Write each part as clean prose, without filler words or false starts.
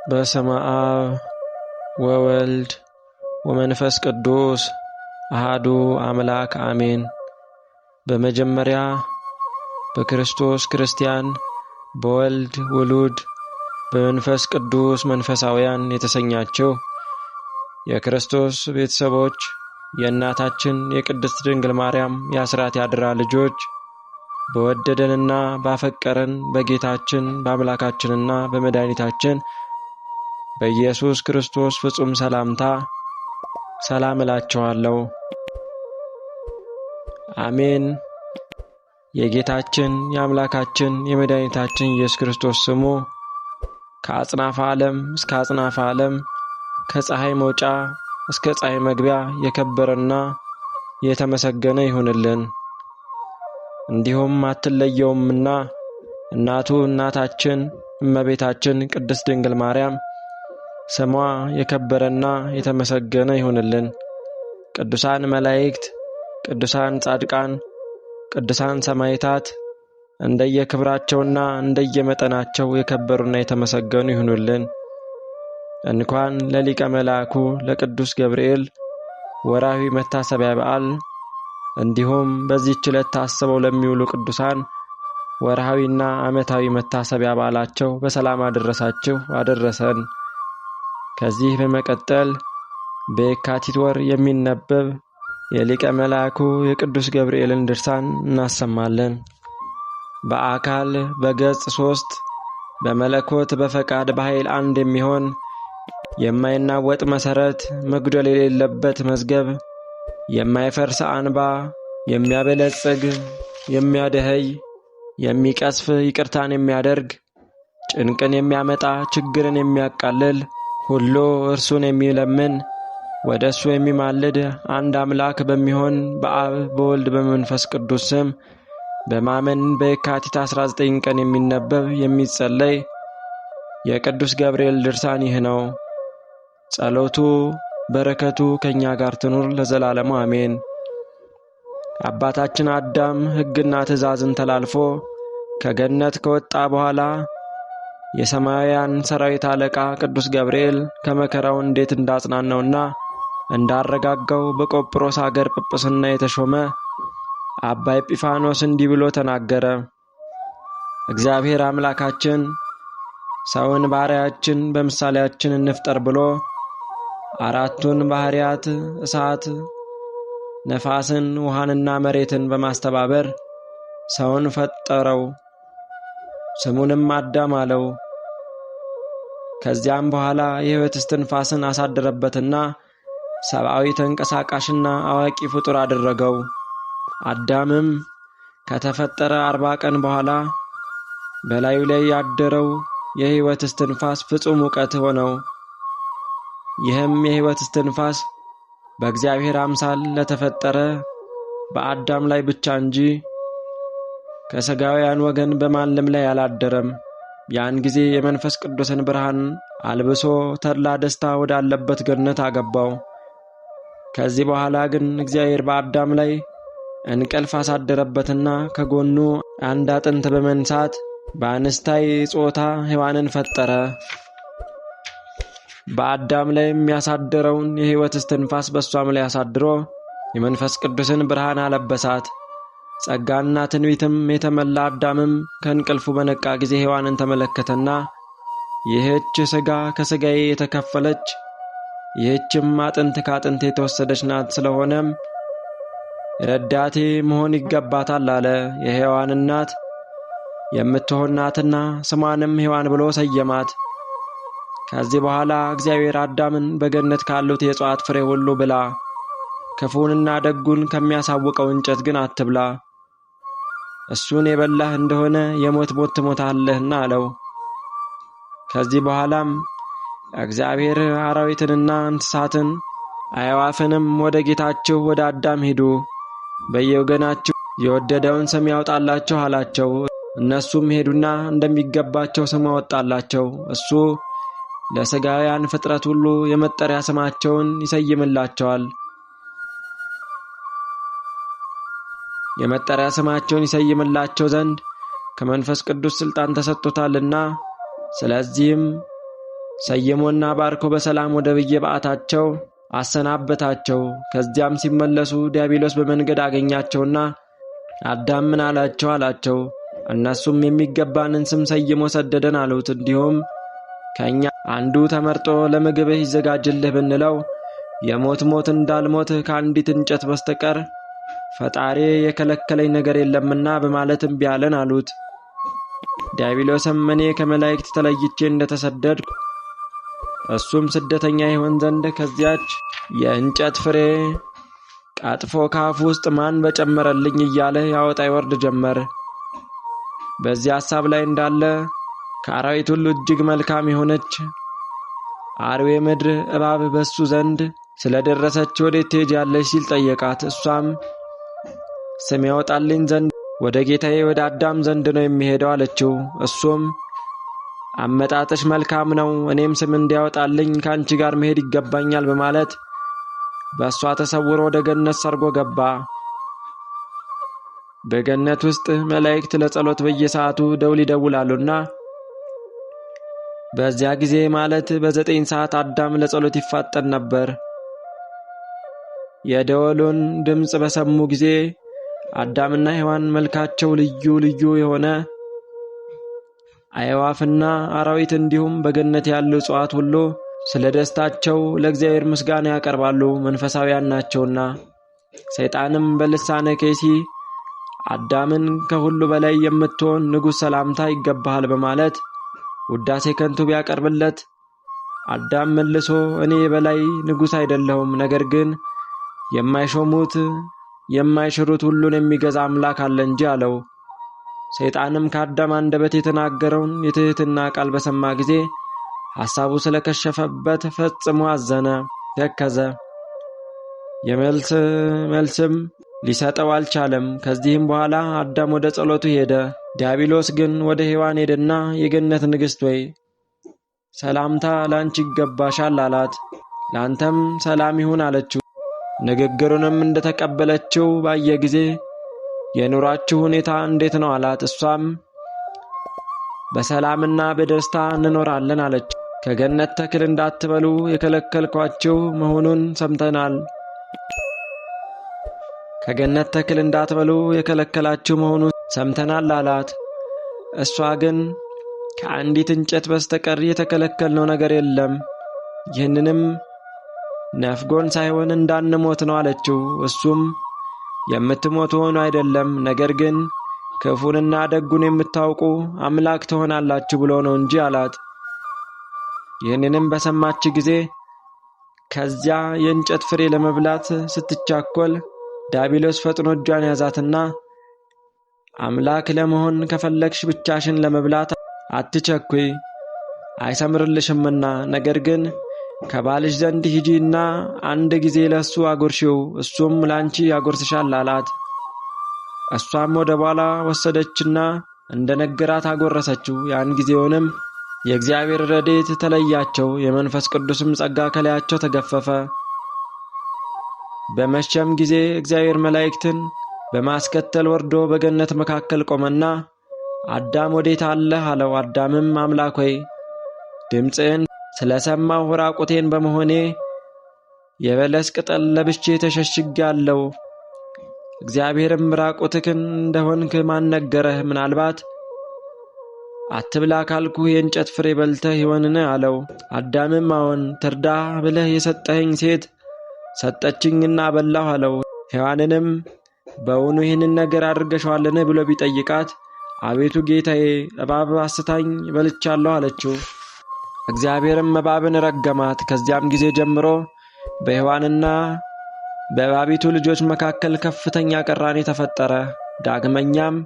በስመ አብ ወወልድ ወመንፈስ ቅዱስ አሃዱ አምላክ አሜን። በመጀመሪያ በክርስቶስ ክርስቲያን፣ በወልድ ውሉድ፣ በመንፈስ ቅዱስ መንፈሳውያን የተሰኛችሁ የክርስቶስ ቤተሰቦች፣ የእናታችን የቅድስት ድንግል ማርያም የአስራት ያድራ ልጆች፣ በወደደንና ባፈቀረን በጌታችን በአምላካችንና በመድኃኒታችን በኢየሱስ ክርስቶስ ፍጹም ሰላምታ ሰላም እላችኋለሁ። አሜን። የጌታችን የአምላካችን የመድኃኒታችን ኢየሱስ ክርስቶስ ስሙ ከአጽናፈ ዓለም እስከ አጽናፈ ዓለም ከፀሐይ መውጫ እስከ ፀሐይ መግቢያ የከበረና የተመሰገነ ይሁንልን። እንዲሁም አትለየውምና እናቱ እናታችን እመቤታችን ቅድስት ድንግል ማርያም ስሟ የከበረና የተመሰገነ ይሁንልን። ቅዱሳን መላእክት፣ ቅዱሳን ጻድቃን፣ ቅዱሳን ሰማዕታት እንደየክብራቸውና እንደየመጠናቸው የከበሩና የተመሰገኑ ይሁኑልን። እንኳን ለሊቀ መልአኩ ለቅዱስ ገብርኤል ወርኃዊ መታሰቢያ በዓል እንዲሁም በዚህች ዕለት ታስበው ለሚውሉ ቅዱሳን ወርኃዊና ዓመታዊ መታሰቢያ በዓላቸው በሰላም አደረሳችሁ አደረሰን። ከዚህ በመቀጠል በየካቲት ወር የሚነበብ የሊቀ መልአኩ የቅዱስ ገብርኤልን ድርሳን እናሰማለን። በአካል በገጽ 3 በመለኮት በፈቃድ በኃይል አንድ የሚሆን የማይናወጥ መሰረት መጉደል የሌለበት መዝገብ የማይፈርስ አንባ የሚያበለጽግ የሚያደኸይ የሚቀስፍ ይቅርታን የሚያደርግ ጭንቅን የሚያመጣ ችግርን የሚያቃልል ሁሉ እርሱን የሚለምን ወደ እሱ የሚማልድ አንድ አምላክ በሚሆን በአብ በወልድ በመንፈስ ቅዱስ ስም በማመን በየካቲት 19 ቀን የሚነበብ የሚጸለይ የቅዱስ ገብርኤል ድርሳን ይህ ነው። ጸሎቱ በረከቱ ከኛ ጋር ትኑር ለዘላለሙ አሜን። አባታችን አዳም ሕግና ትእዛዝን ተላልፎ ከገነት ከወጣ በኋላ የሰማያውያን ሰራዊት አለቃ ቅዱስ ገብርኤል ከመከራው እንዴት እንዳጽናናውና እንዳረጋጋው በቆጵሮስ አገር ጵጵስና የተሾመ አባ ኤጲፋኖስ እንዲህ ብሎ ተናገረ። እግዚአብሔር አምላካችን ሰውን ባሪያችን በምሳሌያችን እንፍጠር ብሎ አራቱን ባህሪያት እሳት፣ ነፋስን፣ ውሃንና መሬትን በማስተባበር ሰውን ፈጠረው። ስሙንም አዳም አለው። ከዚያም በኋላ የሕይወት እስትንፋስን አሳደረበትና ሰብአዊ ተንቀሳቃሽና አዋቂ ፍጡር አደረገው። አዳምም ከተፈጠረ 40 ቀን በኋላ በላዩ ላይ ያደረው የሕይወት እስትንፋስ ፍጹም ዕውቀት ሆነው። ይህም የሕይወት እስትንፋስ በእግዚአብሔር አምሳል ለተፈጠረ በአዳም ላይ ብቻ እንጂ ከሥጋውያን ወገን በማንም ላይ አላደረም። ያን ጊዜ የመንፈስ ቅዱስን ብርሃን አልብሶ ተድላ ደስታ ወዳለበት ገነት አገባው። ከዚህ በኋላ ግን እግዚአብሔር በአዳም ላይ እንቅልፍ አሳደረበትና ከጎኑ አንድ አጥንት በመንሳት በአንስታይ ጾታ ሔዋንን ፈጠረ። በአዳም ላይ የሚያሳድረውን የሕይወት እስትንፋስ በሷም ላይ አሳድሮ የመንፈስ ቅዱስን ብርሃን አለበሳት። ጸጋና ትንቢትም የተመላ አዳምም ከእንቅልፉ በነቃ ጊዜ ሔዋንን ተመለከተና ይህች ሥጋ ከሥጋዬ የተከፈለች ይህችም አጥንት ከአጥንቴ የተወሰደች ናት፣ ስለሆነም ረዳቴ መሆን ይገባታል አለ። የሔዋን እናት የምትሆን ናትና ስሟንም ሔዋን ብሎ ሰየማት። ከዚህ በኋላ እግዚአብሔር አዳምን በገነት ካሉት የእጽዋት ፍሬ ሁሉ ብላ፣ ክፉንና ደጉን ከሚያሳውቀው እንጨት ግን አትብላ፣ እሱን የበላህ እንደሆነ የሞት ሞት ትሞታለህና አለው። ከዚህ በኋላም እግዚአብሔር አራዊትንና እንስሳትን አዕዋፍንም ወደ ጌታችሁ ወደ አዳም ሂዱ፣ በየወገናችሁ የወደደውን ስም ያውጣላችሁ አላቸው። እነሱም ሄዱና እንደሚገባቸው ስም አወጣላቸው። እሱ ለሥጋውያን ፍጥረት ሁሉ የመጠሪያ ስማቸውን ይሰይምላቸዋል። የመጠሪያ ስማቸውን ይሰይምላቸው ዘንድ ከመንፈስ ቅዱስ ሥልጣን ተሰጥቶታልና። ስለዚህም ሰየሞና ባርኮ በሰላም ወደ በየበዓታቸው አሰናበታቸው። ከዚያም ሲመለሱ ዲያብሎስ በመንገድ አገኛቸውና አዳም ምን አላቸው አላቸው። እነሱም የሚገባንን ስም ሰይሞ ሰደደን አሉት። እንዲሁም ከእኛ አንዱ ተመርጦ ለምግብህ ይዘጋጅልህ ብንለው የሞት ሞት እንዳልሞት ከአንዲት እንጨት በስተቀር ፈጣሪ የከለከለኝ ነገር የለምና በማለት እምቢ አለን አሉት። ዲያብሎስም እኔ ከመላእክት ተለይቼ እንደተሰደድኩ እሱም ስደተኛ ይሆን ዘንድ ከዚያች የእንጨት ፍሬ ቀጥፎ ከአፉ ውስጥ ማን በጨመረልኝ እያለ ያወጣ ይወርድ ጀመር። በዚህ ሐሳብ ላይ እንዳለ ከአራዊት ሁሉ እጅግ መልካም የሆነች አርዌ ምድር እባብ በሱ ዘንድ ስለደረሰች ወዴት ትሄጃለሽ ሲል ጠየቃት። እሷም ስም ያወጣልኝ ዘንድ ወደ ጌታዬ ወደ አዳም ዘንድ ነው የሚሄደው አለችው። እሱም አመጣጥሽ መልካም ነው፣ እኔም ስም እንዲያወጣልኝ ከአንቺ ጋር መሄድ ይገባኛል በማለት በእሷ ተሰውሮ ወደ ገነት ሰርጎ ገባ። በገነት ውስጥ መላእክት ለጸሎት በየሰዓቱ ደውል ይደውላሉና በዚያ ጊዜ ማለት በ9 ሰዓት አዳም ለጸሎት ይፋጠን ነበር። የደወሉን ድምፅ በሰሙ ጊዜ አዳምና ሔዋን መልካቸው ልዩ ልዩ የሆነ አዕዋፍና አራዊት እንዲሁም በገነት ያሉ እጽዋት ሁሉ ስለ ደስታቸው ለእግዚአብሔር ምስጋና ያቀርባሉ፣ መንፈሳውያን ናቸውና። ሰይጣንም በልሳነ ከይሲ አዳምን ከሁሉ በላይ የምትሆን ንጉሥ ሰላምታ ይገባሃል በማለት ውዳሴ ከንቱ ቢያቀርብለት አዳም መልሶ እኔ በላይ ንጉሥ አይደለሁም፣ ነገር ግን የማይሾሙት የማይሽሩት ሁሉን የሚገዛ አምላክ አለ እንጂ አለው። ሰይጣንም ከአዳም አንደበት የተናገረውን የትህትና ቃል በሰማ ጊዜ ሐሳቡ ስለከሸፈበት ፈጽሞ አዘነ፣ ተከዘ። መልስም ሊሰጠው አልቻለም። ከዚህም በኋላ አዳም ወደ ጸሎቱ ሄደ። ዲያብሎስ ግን ወደ ሔዋን ሄደና የገነት ንግሥት ወይ ሰላምታ ላንቺ ይገባሻል አላት። ላንተም ሰላም ይሁን አለችው። ንግግሩንም እንደተቀበለችው ባየ ጊዜ የኑራችሁ ሁኔታ እንዴት ነው አላት። እሷም በሰላምና በደስታ እንኖራለን አለች። ከገነት ተክል እንዳትበሉ የከለከልኳችሁ መሆኑን ሰምተናል። ከገነት ተክል እንዳትበሉ የከለከላችሁ መሆኑን ሰምተናል አላት። እሷ ግን ከአንዲት እንጨት በስተቀር የተከለከልነው ነገር የለም፣ ይህንንም ነፍጎን ሳይሆን እንዳንሞት ነው አለችው። እሱም የምትሞቱ ሆኖ አይደለም፣ ነገር ግን ክፉንና ደጉን የምታውቁ አምላክ ትሆናላችሁ ብሎ ነው እንጂ አላት። ይህንንም በሰማች ጊዜ ከዚያ የእንጨት ፍሬ ለመብላት ስትቻኮል ዲያብሎስ ፈጥኖ እጇን ያዛትና አምላክ ለመሆን ከፈለግሽ ብቻሽን ለመብላት አትቸኩይ፣ አይሰምርልሽምና፣ ነገር ግን ከባልሽ ዘንድ ሂጂና አንድ ጊዜ ለሱ አጎርሺው፣ እሱም ላንቺ ያጎርስሻል አላት። እሷም ወደ ቧላ ወሰደችና እንደ ነገራት አጎረሰችው። ያን ጊዜውንም የእግዚአብሔር ረድኤት ተለያቸው፣ የመንፈስ ቅዱስም ጸጋ ከላያቸው ተገፈፈ። በመሸም ጊዜ እግዚአብሔር መላእክትን በማስከተል ወርዶ በገነት መካከል ቆመና አዳም ወዴት አለህ አለው። አዳምም አምላክ ሆይ ድምፅህን ስለሰማሁ ራቁቴን በመሆኔ የበለስ ቅጠል ለብሼ ተሸሽጌአለሁ። እግዚአብሔርም ራቁትህን እንደሆንክ ማን ነገረህ? ምናልባት አትብላ ካልኩህ የእንጨት ፍሬ በልተህ ይሆንን አለው። አዳምም አዎን፣ ትርዳህ ብለህ የሰጠኸኝ ሴት ሰጠችኝና በላሁ አለው። ሔዋንንም በውኑ ይህንን ነገር አድርገሽዋልን ብሎ ቢጠይቃት አቤቱ ጌታዬ እባብ አስታኝ በልቻለሁ አለችው። እግዚአብሔርም እባብን ረገማት። ከዚያም ጊዜ ጀምሮ በሔዋንና በእባቢቱ ልጆች መካከል ከፍተኛ ቅራኔ ተፈጠረ። ዳግመኛም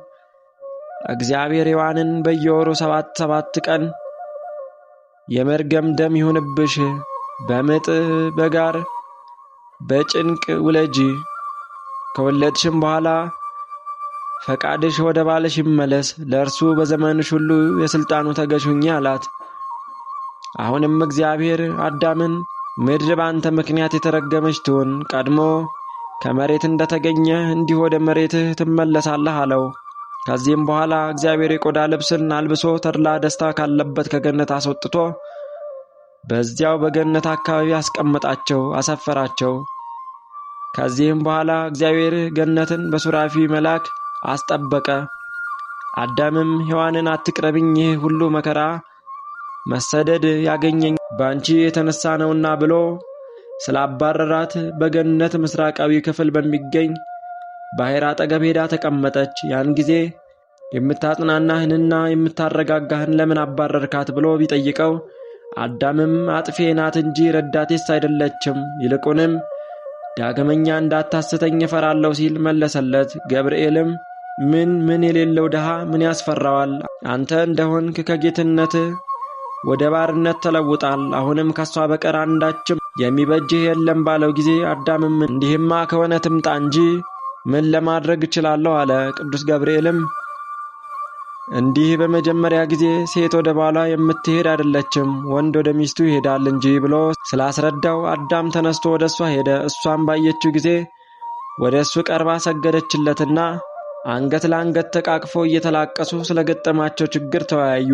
እግዚአብሔር ሔዋንን በየወሩ 7 ቀን የመርገም ደም ይሁንብሽ፣ በምጥ በጋር በጭንቅ ውለጂ፣ ከወለድሽም በኋላ ፈቃድሽ ወደ ባልሽ ይመለስ፣ ለእርሱ በዘመንሽ ሁሉ የሥልጣኑ ተገዥ ሁኚ አላት። አሁንም እግዚአብሔር አዳምን ምድር ባንተ ምክንያት የተረገመች ትሁን፣ ቀድሞ ከመሬት እንደተገኘ እንዲሁ ወደ መሬትህ ትመለሳለህ አለው። ከዚህም በኋላ እግዚአብሔር የቆዳ ልብስን አልብሶ ተድላ ደስታ ካለበት ከገነት አስወጥቶ በዚያው በገነት አካባቢ አስቀመጣቸው፣ አሰፈራቸው። ከዚህም በኋላ እግዚአብሔር ገነትን በሱራፊ መልአክ አስጠበቀ። አዳምም ሔዋንን አትቅረብኝ፣ ይህ ሁሉ መከራ መሰደድ ያገኘኝ ባንቺ የተነሳ ነውና ብሎ ስላባረራት በገነት ምስራቃዊ ክፍል በሚገኝ ባሕር አጠገብ ሄዳ ተቀመጠች። ያን ጊዜ የምታጽናናህንና የምታረጋጋህን ለምን አባረርካት ብሎ ቢጠይቀው አዳምም አጥፌ ናት እንጂ ረዳቴስ አይደለችም፣ ይልቁንም ዳግመኛ እንዳታስተኝ እፈራለሁ ሲል መለሰለት። ገብርኤልም ምን የሌለው ድሃ ምን ያስፈራዋል? አንተ እንደሆንክ ከጌትነት ወደ ባርነት ተለውጣል። አሁንም ከሷ በቀር አንዳችም የሚበጅህ የለም ባለው ጊዜ አዳምም እንዲህማ ከሆነ ትምጣ እንጂ ምን ለማድረግ እችላለሁ አለ። ቅዱስ ገብርኤልም እንዲህ በመጀመሪያ ጊዜ ሴት ወደ ባሏ የምትሄድ አይደለችም፣ ወንድ ወደ ሚስቱ ይሄዳል እንጂ ብሎ ስላስረዳው አዳም ተነስቶ ወደ እሷ ሄደ። እሷም ባየችው ጊዜ ወደ እሱ ቀርባ ሰገደችለትና አንገት ለአንገት ተቃቅፈው እየተላቀሱ ስለገጠማቸው ችግር ተወያዩ።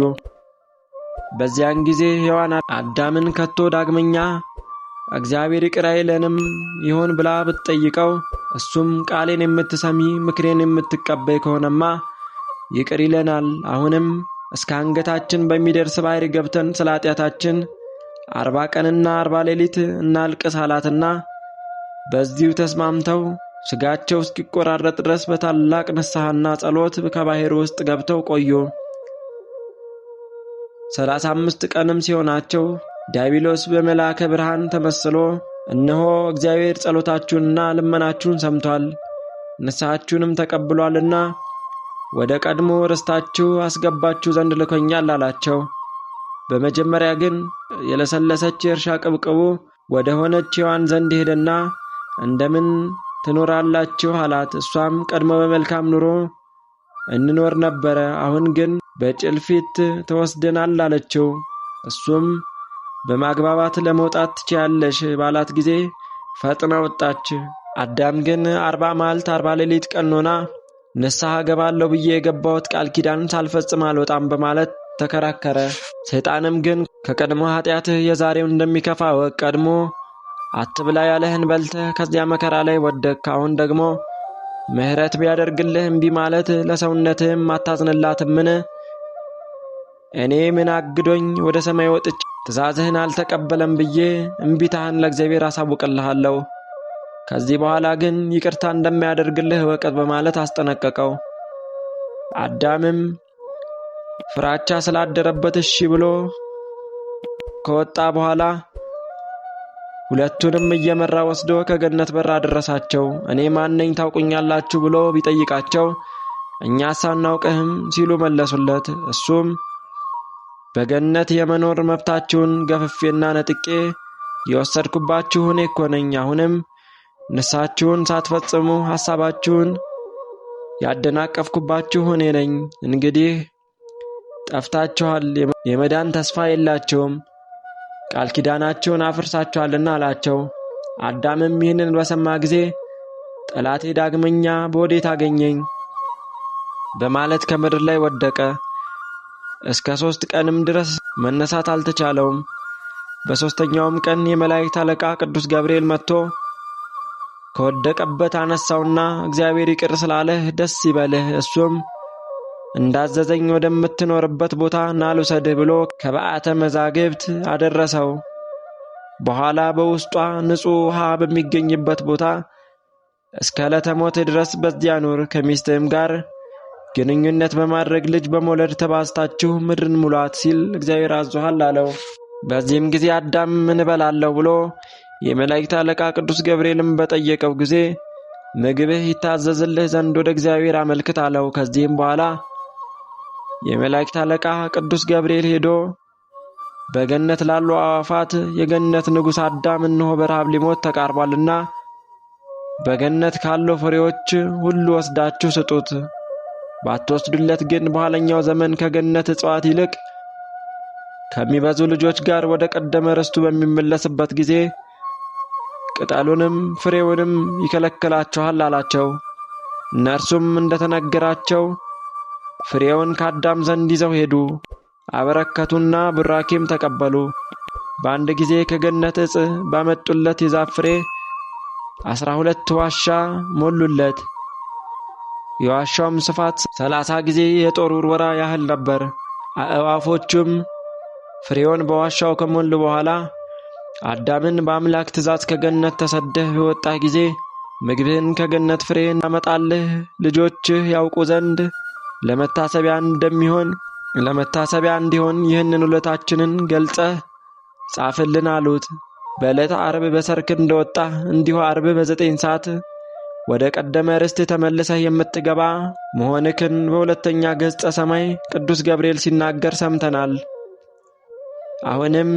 በዚያን ጊዜ ሔዋን አዳምን ከቶ ዳግመኛ እግዚአብሔር ይቅር አይለንም ይሆን ብላ ብትጠይቀው እሱም ቃሌን የምትሰሚ ምክሬን የምትቀበይ ከሆነማ ይቅር ይለናል። አሁንም እስከ አንገታችን በሚደርስ ባሕር ገብተን ስለ ኃጢአታችን 40 ቀንና 40 ሌሊት እናልቅስ አላትና በዚሁ ተስማምተው ሥጋቸው እስኪቆራረጥ ድረስ በታላቅ ንስሐና ጸሎት ከባሕር ውስጥ ገብተው ቆዩ። 35 ቀንም ሲሆናቸው ዲያብሎስ በመልአከ ብርሃን ተመስሎ እነሆ እግዚአብሔር ጸሎታችሁንና ልመናችሁን ሰምቷል፣ ንስሐችሁንም ተቀብሏልና ወደ ቀድሞ ርስታችሁ አስገባችሁ ዘንድ ልኮኛል አላቸው። በመጀመሪያ ግን የለሰለሰች የእርሻ ቅብቅቡ ወደ ሆነች ሔዋን ዘንድ ሄደና እንደምን ትኖራላችሁ አላት። እሷም ቀድሞ በመልካም ኑሮ እንኖር ነበረ፣ አሁን ግን በጭልፊት ተወስደናል አለችው። እሱም በማግባባት ለመውጣት ትችያለሽ ባላት ጊዜ ፈጥና ወጣች። አዳም ግን 40 መዓልት 40 ሌሊት ቀኖና ንስሐ ገባለሁ ብዬ የገባሁት ቃል ኪዳን ሳልፈጽም አልወጣም በማለት ተከራከረ። ሰይጣንም ግን ከቀድሞ ኃጢአትህ የዛሬው እንደሚከፋ ወቅ፣ ቀድሞ አትብላ ያለህን በልተህ ከዚያ መከራ ላይ ወደቅክ። አሁን ደግሞ ምሕረት ቢያደርግልህ እምቢ ማለት ለሰውነትህም አታዝንላትምን? እኔ ምን አግዶኝ ወደ ሰማይ ወጥቼ ትእዛዝህን አልተቀበለም ብዬ እምቢታህን ለእግዚአብሔር አሳውቅልሃለሁ። ከዚህ በኋላ ግን ይቅርታ እንደማያደርግልህ እወቅ በማለት አስጠነቀቀው። አዳምም ፍራቻ ስላደረበት እሺ ብሎ ከወጣ በኋላ ሁለቱንም እየመራ ወስዶ ከገነት በር አደረሳቸው። እኔ ማን ነኝ ታውቁኛላችሁ ብሎ ቢጠይቃቸው እኛስ አናውቅህም ሲሉ መለሱለት። እሱም በገነት የመኖር መብታችሁን ገፍፌና ነጥቄ የወሰድኩባችሁ እኔ እኮ ነኝ። አሁንም ንስሐችሁን ሳትፈጽሙ ሐሳባችሁን ያደናቀፍኩባችሁ እኔ ነኝ። እንግዲህ ጠፍታችኋል፣ የመዳን ተስፋ የላችሁም፣ ቃል ኪዳናችሁን አፍርሳችኋልና አላቸው። አዳምም ይህንን በሰማ ጊዜ ጠላቴ ዳግመኛ በወዴት አገኘኝ በማለት ከምድር ላይ ወደቀ። እስከ 3 ቀንም ድረስ መነሳት አልተቻለውም። በሦስተኛውም ቀን የመላእክት አለቃ ቅዱስ ገብርኤል መጥቶ ከወደቀበት አነሳውና እግዚአብሔር ይቅር ስላለህ ደስ ይበልህ፣ እሱም እንዳዘዘኝ ወደምትኖርበት ቦታ ና ልውሰድህ ብሎ ከበዓተ መዛግብት አደረሰው። በኋላ በውስጧ ንጹሕ ውሃ በሚገኝበት ቦታ እስከ ዕለተ ሞት ድረስ በዚያ ኑር፣ ከሚስትህም ጋር ግንኙነት በማድረግ ልጅ በመውለድ ተባዝታችሁ ምድርን ሙሏት ሲል እግዚአብሔር አዞሃል አለው። በዚህም ጊዜ አዳም ምን እበላለሁ ብሎ የመላእክት አለቃ ቅዱስ ገብርኤልም በጠየቀው ጊዜ ምግብህ ይታዘዝልህ ዘንድ ወደ እግዚአብሔር አመልክት አለው። ከዚህም በኋላ የመላእክት አለቃ ቅዱስ ገብርኤል ሄዶ በገነት ላሉ አዕዋፋት የገነት ንጉሥ አዳም እነሆ በረሃብ ሊሞት ተቃርቧልና በገነት ካለው ፍሬዎች ሁሉ ወስዳችሁ ስጡት፣ ባትወስዱለት ግን በኋለኛው ዘመን ከገነት እጽዋት ይልቅ ከሚበዙ ልጆች ጋር ወደ ቀደመ ርስቱ በሚመለስበት ጊዜ ቅጠሉንም ፍሬውንም ይከለክላቸዋል አላቸው። እነርሱም እንደተነገራቸው ፍሬውን ከአዳም ዘንድ ይዘው ሄዱ፣ አበረከቱና ቡራኬም ተቀበሉ። በአንድ ጊዜ ከገነት ዕፅ ባመጡለት የዛፍ ፍሬ 12 ዋሻ ሞሉለት። የዋሻውም ስፋት 30 ጊዜ የጦር ውርወራ ያህል ነበር። አእዋፎቹም ፍሬውን በዋሻው ከሞሉ በኋላ አዳምን በአምላክ ትእዛዝ ከገነት ተሰደህ በወጣህ ጊዜ ምግብህን ከገነት ፍሬ እናመጣልህ ልጆችህ ያውቁ ዘንድ ለመታሰቢያ እንዲሆን ይህንን ውለታችንን ገልጸህ ጻፍልን አሉት። በዕለተ ዓርብ በሰርክ እንደወጣ እንዲሁ ዓርብ በ9 ሰዓት ወደ ቀደመ ርስት ተመልሰህ የምትገባ መሆንክን በሁለተኛ ገጸ ሰማይ ቅዱስ ገብርኤል ሲናገር ሰምተናል። አሁንም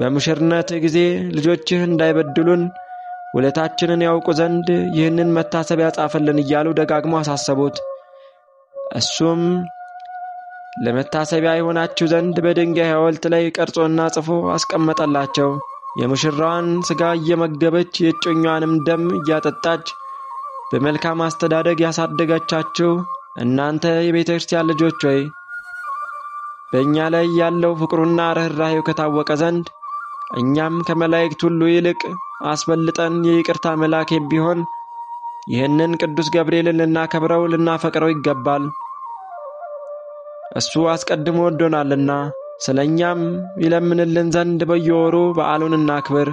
በሙሽርነት ጊዜ ልጆችህ እንዳይበድሉን ውለታችንን ያውቁ ዘንድ ይህንን መታሰቢያ ጻፍልን እያሉ ደጋግሞ አሳሰቡት። እሱም ለመታሰቢያ ይሆናችሁ ዘንድ በድንጋይ ሐውልት ላይ ቀርጾና ጽፎ አስቀመጠላቸው። የሙሽራዋን ሥጋ እየመገበች የእጮኛዋንም ደም እያጠጣች በመልካም አስተዳደግ ያሳደገቻችሁ እናንተ የቤተ ክርስቲያን ልጆች ሆይ በእኛ ላይ ያለው ፍቅሩና ርኅራኄው ከታወቀ ዘንድ እኛም ከመላእክት ሁሉ ይልቅ አስበልጠን የይቅርታ መልአክ ቢሆን ይህንን ቅዱስ ገብርኤልን ልናከብረው ልናፈቅረው ይገባል። እሱ አስቀድሞ ወዶናልና ስለኛም ይለምንልን ዘንድ በየወሩ በዓሉን እናክብር።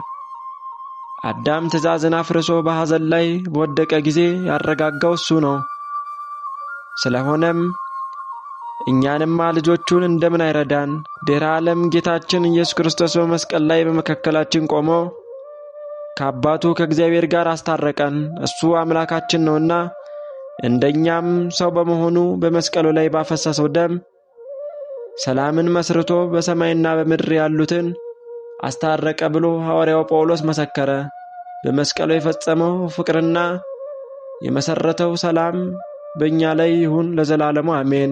አዳም ትእዛዝን አፍርሶ በሐዘን ላይ በወደቀ ጊዜ ያረጋጋው እሱ ነው። ስለሆነም እኛንማ ልጆቹን እንደምን አይረዳን? ድኅረ ዓለም ጌታችን ኢየሱስ ክርስቶስ በመስቀል ላይ በመካከላችን ቆሞ ከአባቱ ከእግዚአብሔር ጋር አስታረቀን። እሱ አምላካችን ነውና እንደኛም ሰው በመሆኑ በመስቀሉ ላይ ባፈሰሰው ደም ሰላምን መስርቶ በሰማይና በምድር ያሉትን አስታረቀ ብሎ ሐዋርያው ጳውሎስ መሰከረ። በመስቀሉ የፈጸመው ፍቅርና የመሰረተው ሰላም በእኛ ላይ ይሁን ለዘላለሙ አሜን።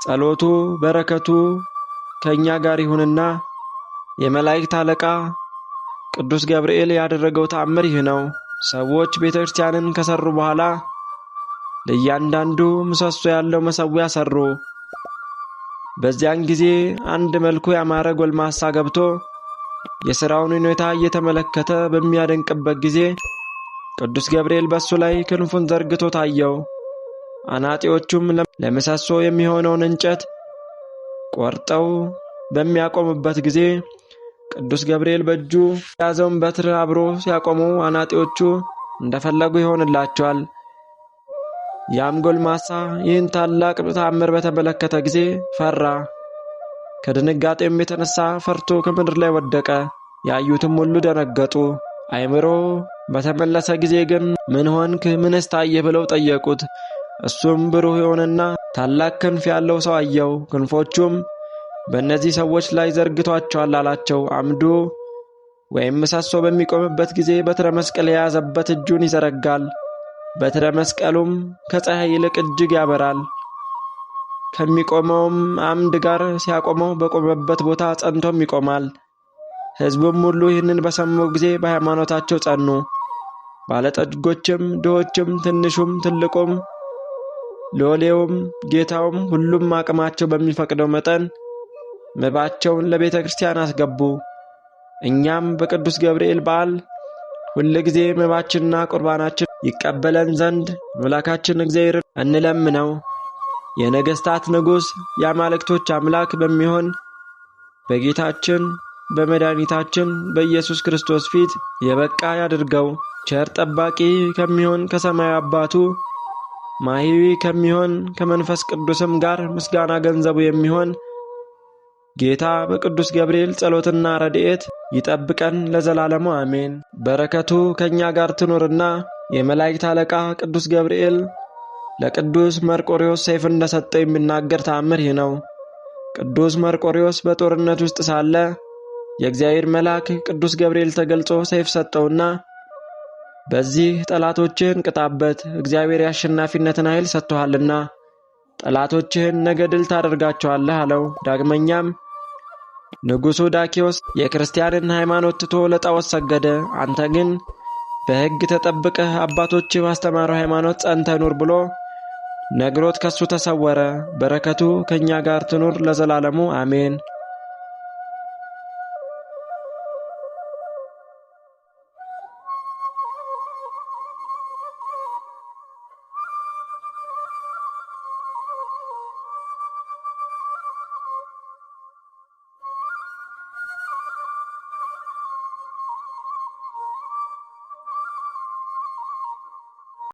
ጸሎቱ በረከቱ ከእኛ ጋር ይሁንና የመላእክት አለቃ ቅዱስ ገብርኤል ያደረገው ተአምር ይህ ነው። ሰዎች ቤተ ክርስቲያንን ከሰሩ በኋላ ለእያንዳንዱ ምሰሶ ያለው መሠዊያ ሰሩ። በዚያን ጊዜ አንድ መልኩ ያማረ ጎልማሳ ገብቶ የሥራውን ሁኔታ እየተመለከተ በሚያደንቅበት ጊዜ ቅዱስ ገብርኤል በሱ ላይ ክንፉን ዘርግቶ ታየው። አናጢዎቹም ለምሰሶ የሚሆነውን እንጨት ቆርጠው በሚያቆሙበት ጊዜ ቅዱስ ገብርኤል በእጁ ያዘውን በትር አብሮ ሲያቆሙ አናጢዎቹ እንደፈለጉ ይሆንላቸዋል። ያም ጎልማሳ ይህን ታላቅ ተአምር በተመለከተ ጊዜ ፈራ። ከድንጋጤም የተነሳ ፈርቶ ከምድር ላይ ወደቀ። ያዩትም ሁሉ ደነገጡ። አእምሮ በተመለሰ ጊዜ ግን ምን ሆንክ? ምንስ ታየህ? ብለው ጠየቁት። እሱም ብሩህ የሆነና ታላቅ ክንፍ ያለው ሰው አየው። ክንፎቹም በእነዚህ ሰዎች ላይ ዘርግቷቸዋል አላቸው። አምዱ ወይም ምሰሶ በሚቆምበት ጊዜ በትረ መስቀል የያዘበት እጁን ይዘረጋል። በትረ መስቀሉም ከፀሐይ ይልቅ እጅግ ያበራል። ከሚቆመውም አምድ ጋር ሲያቆመው በቆመበት ቦታ ጸንቶም ይቆማል። ሕዝቡም ሁሉ ይህንን በሰሙ ጊዜ በሃይማኖታቸው ጸኑ። ባለጠጎችም ድሆችም፣ ትንሹም ትልቁም፣ ሎሌውም ጌታውም ሁሉም አቅማቸው በሚፈቅደው መጠን መባቸውን ለቤተ ክርስቲያን አስገቡ። እኛም በቅዱስ ገብርኤል በዓል ሁል ጊዜ መባችንና ቁርባናችን ይቀበለን ዘንድ አምላካችን እግዚአብሔርን እንለምነው። የነገሥታት ንጉሥ የአማልክቶች አምላክ በሚሆን በጌታችን በመድኃኒታችን በኢየሱስ ክርስቶስ ፊት የበቃ ያድርገው። ቸር ጠባቂ ከሚሆን ከሰማያዊ አባቱ ማኅየዊ ከሚሆን ከመንፈስ ቅዱስም ጋር ምስጋና ገንዘቡ የሚሆን ጌታ በቅዱስ ገብርኤል ጸሎትና ረድኤት ይጠብቀን ለዘላለሙ አሜን። በረከቱ ከእኛ ጋር ትኖርና የመላእክት አለቃ ቅዱስ ገብርኤል ለቅዱስ መርቆሬዎስ ሰይፍ እንደሰጠው የሚናገር ተአምር ይህ ነው። ቅዱስ መርቆሬዎስ በጦርነት ውስጥ ሳለ የእግዚአብሔር መልአክ ቅዱስ ገብርኤል ተገልጾ ሰይፍ ሰጠውና በዚህ ጠላቶችህን ቅጣበት፣ እግዚአብሔር የአሸናፊነትን ኃይል ሰጥቶሃልና ጠላቶችህን ነገ ድል ታደርጋቸዋለህ አለው። ዳግመኛም ንጉሡ ዳኪዎስ የክርስቲያንን ሃይማኖት ትቶ ለጣዖት ሰገደ። አንተ ግን በሕግ ተጠብቀህ አባቶችህ ባስተማረው ሃይማኖት ጸንተህ ኑር ብሎ ነግሮት ከሱ ተሰወረ። በረከቱ ከእኛ ጋር ትኑር ለዘላለሙ አሜን።